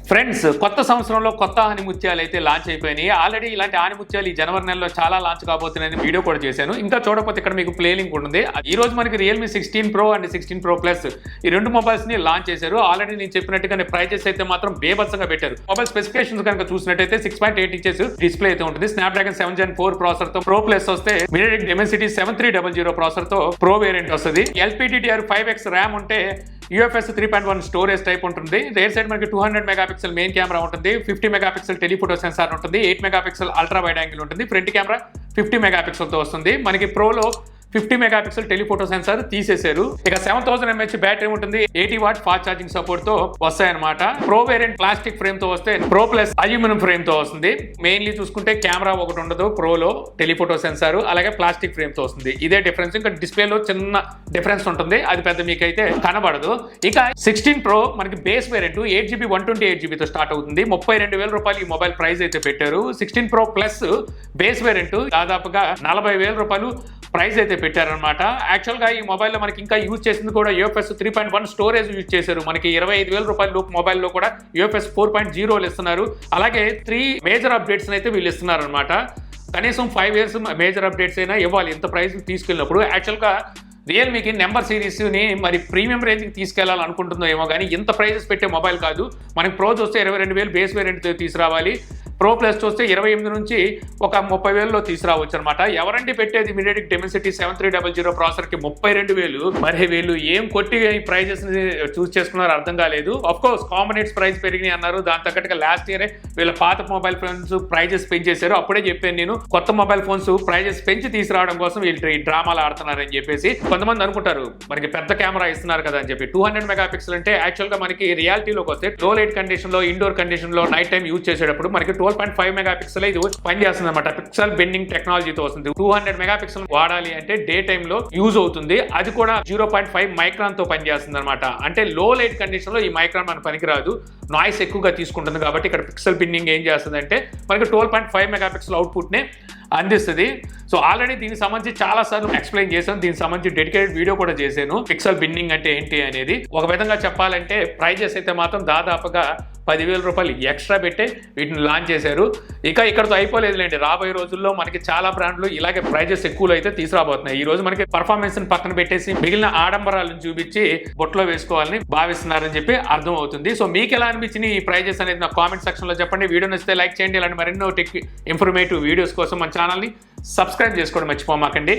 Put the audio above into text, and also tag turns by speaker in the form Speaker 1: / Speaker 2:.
Speaker 1: Friends, కొత్త సంవత్సరంలో కొత్త ఆనిముత్యాలు అయితే లాంచ్ అయిపోయినాయి. ఆల్రెడీ ఇలాంటి ఆనిముత్యాలు ఈ జనవరి నెలలో చాలా లాంచ్ కాబోతున్నాయని వీడియో కూడా చేశాను. ఇంకా చూడకపోతే ఇక్కడ మీకు ప్లే లింక్ ఉంటుంది. ఈ రోజు మనకి Realme 16 Pro and 16 Pro Plus ఈ రెండు మొబైల్స్ ని లాంచ్ చేశారు. ఆల్రెడీ నేను చెప్పినట్టుగానే ప్రైజెస్ అయితే మాత్రం బేబత్సంగా పెట్టారు. మొబైల్ స్పెసిఫికేషన్స్ కనుక చూసినట్టయితే 6.8 ఇంచెస్ డిస్ప్లే అయితే ఉంటుంది. స్నాప్డ్రాగన్ 7 Gen 4 ప్రాసెసర్ తో Pro Plus వస్తే MediaTek Dimensity 7300 ప్రాసెసర్ తో Pro వేరియంట్ వస్తుంది. LPDDR5X ర్యామ్ ఉంటే UFS 3.1 స్టోరేజ్ టైప్ ఉంటుంది. రేర్ సైడ్ మనకి 200 మెగాపిక్సెల్ మెయిన్ కెమెరా ఉంటుంది, 50 మెగాపిక్సెల్ టెలిఫోటో సెన్సార్ ఉంటుంది, 8 మెగాపిక్సెల్ అల్ట్రా వైడ్ యాంగిల్ ఉంటుంది. ఫ్రంట్ కెమెరా 50 మెగాపిక్సెల్ తో వస్తుంది. మనకి ప్రోలో 50 మెగాపిక్సెల్ టెలిఫోటో సెన్సార్ తీసేశారు. ఇక 7000 mAh బ్యాటరీ ఉంటుంది. 80 వాట్ ఫాస్ట్ ఛార్జింగ్ సపోర్ట్ తో వస్తాయన్నమాట. ప్రో వేరియంట్ ప్లాస్టిక్ ఫ్రేమ్ తో వస్తే Pro Plus అల్యూమినియం ఫ్రేమ్ తో వస్తుంది. మెయిన్లీ చూసుకుంటే కెమెరా ఒకటి ఉండదు ప్రోలో, టెలిఫోటో సెన్సార్ అలాగే ప్లాస్టిక్ ఫ్రేమ్ తో వస్తుంది. ఇదే డిఫరెన్స్. ఇంకా డిస్ప్లేలో చిన్న డిఫరెన్స్ ఉంటుంది, అది పెద్ద మీకైతే కనబడదు. ఇక 16 Pro మనకి బేస్ వేరియంట్ 8GB 128GB తో స్టార్ట్ అవుతుంది. 32,000 రూపాయలు ఈ మొబైల్ ప్రైస్ అయితే పెట్టారు. 16 Pro Plus బేస్ వేరియంట్ దాదాపుగా 40,000 రూపాయలు ప్రైస్ అయితే పెట్టారనమాట. యాక్చువల్ గా ఈ మొబైల్ లో మనకి ఇంకా యూజ్ చేసింది కూడా UFS 3.1 స్టోరేజ్ యూజ్ చేశారు. మనకి 25,000 రూపాయల లోపు మొబైల్లో కూడా UFS 4.0 ఇస్తున్నారు. అలాగే 3 మేజర్ అప్డేట్స్ అయితే వీళ్ళు ఇస్తున్నారు అనమాట. కనీసం 5 years మేజర్ అప్డేట్స్ అయినా ఇవ్వాలి ఇంత ప్రైస్ తీసుకెళ్ళినప్పుడు. యాక్చువల్ గా రియల్మీకి నెంబర్ సిరీస్ని మరి ప్రీమియం రేంజ్కి తీసుకెళ్లాలనుకుంటుందో ఏమో కానీ ఇంత ప్రైజెస్ పెట్టే మొబైల్ కాదు. మనకి ప్రో చూస్తే 22,000 బేస్ వేరియంట్ తీసుకురావాలి. Pro Plus చూస్తే 28 నుంచి ఒక 30,000లో తీసుకురావచ్చు అనమాట. ఎవరండి పెట్టేది MediaTek Dimensity 7300 ప్రాసెసర్కి 32,000? మరి వీళ్ళు ఏం కొట్టి ఈ ప్రైజెస్ చూస్ చేసుకున్నారో అర్థం కాలేదు. ఆఫ్ కోర్స్ కాంబినేట్స్ ప్రైస్ పెరిగినాయి అన్నారు. దాని తగ్గట్టుగా లాస్ట్ ఇయరే వీళ్ళ పాత మొబైల్ ఫోన్స్ ప్రైజెస్ పెంచేశారు. అప్పుడే చెప్పాను నేను, కొత్త మొబైల్ ఫోన్స్ ప్రైజెస్ పెంచి తీసుకురావడం కోసం వీళ్ళు ఈ డ్రామాలు ఆడుతున్నారని చెప్పేసి. కొంతమంది అనుకుంటారు మనకి పెద్ద కెమెరా ఇస్తున్నారు కదా అని చెప్పి. 200 మెగాపిక్సెల్ అంటే యాక్చువల్ గా మనకి రియాలిటీలోకి వస్తే లో లైట్ కండిషన్ లో, ఇండోర్ కండిషన్ లో నైట్ టైం యూజ్ చేసేటప్పుడు మనకి 12.5 మెగాపిక్సెల్ ఇది పనిచేస్తుంది అనమాట. పిక్సెల్ బెండింగ్ టెక్నాలజీతో వస్తుంది. 200 మెగాపిక్సెల్ వాడాలి అంటే డే టైమ్ లో యూజ్ అవుతుంది. అది కూడా 0.5 మైక్రాన్ తో పనిచేస్తుంది అనమాట. అంటే లో లైట్ కండిషన్ లో ఈ మైక్రాన్ మనకు పనికిరాదు, నాయిస్ ఎక్కువగా తీసుకుంటుంది. కాబట్టి ఇక్కడ పిక్సెల్ బెండింగ్ ఏం చేస్తుంది అంటే మనకి 12.5 మెగాపిక్సెల్ అవుట్పుట్ నే అందిస్తుంది. సో ఆల్రెడీ దీనికి సంబంధించి చాలా సార్లు ఎక్స్ప్లెయిన్ చేశాను. దీనికి సంబంధించి డెడికేటెడ్ వీడియో కూడా చేశాను, పిక్సెల్ బిన్నింగ్ అంటే ఏంటి అనేది. ఒక విధంగా చెప్పాలంటే ప్రైజెస్ అయితే మాత్రం దాదాపుగా 10,000 రూపాయలు ఎక్స్ట్రా పెట్టే వీటిని లాంచ్ చేశారు. ఇక ఇక్కడతో అయిపోలేదులేండి. రాబోయే రోజుల్లో మనకి చాలా బ్రాండ్లు ఇలాగే ప్రైజెస్ ఎక్కువలో అయితే తీసుకురాబోతున్నాయి. ఈ రోజు మనకి పర్ఫార్మెన్స్ ని పక్కన పెట్టేసి మిగిలిన ఆడంబరాలను చూపించి బొట్లో వేసుకోవాలని భావిస్తున్నారని చెప్పి అర్థం అవుతుంది. సో మీకు ఎలా అనిపించింది ఈ ప్రైజెస్ అనేది నా కామెంట్ సెక్షన్ లో చెప్పండి. వీడియో నచ్చితే లైక్ చేయండి. ఇలాంటి మరెన్నో టెక్ ఇన్ఫర్మేటివ్ వీడియోస్ కోసం మన ఛానల్ని సబ్స్క్రైబ్ చేసుకోవడం మర్చిపోమాకండి.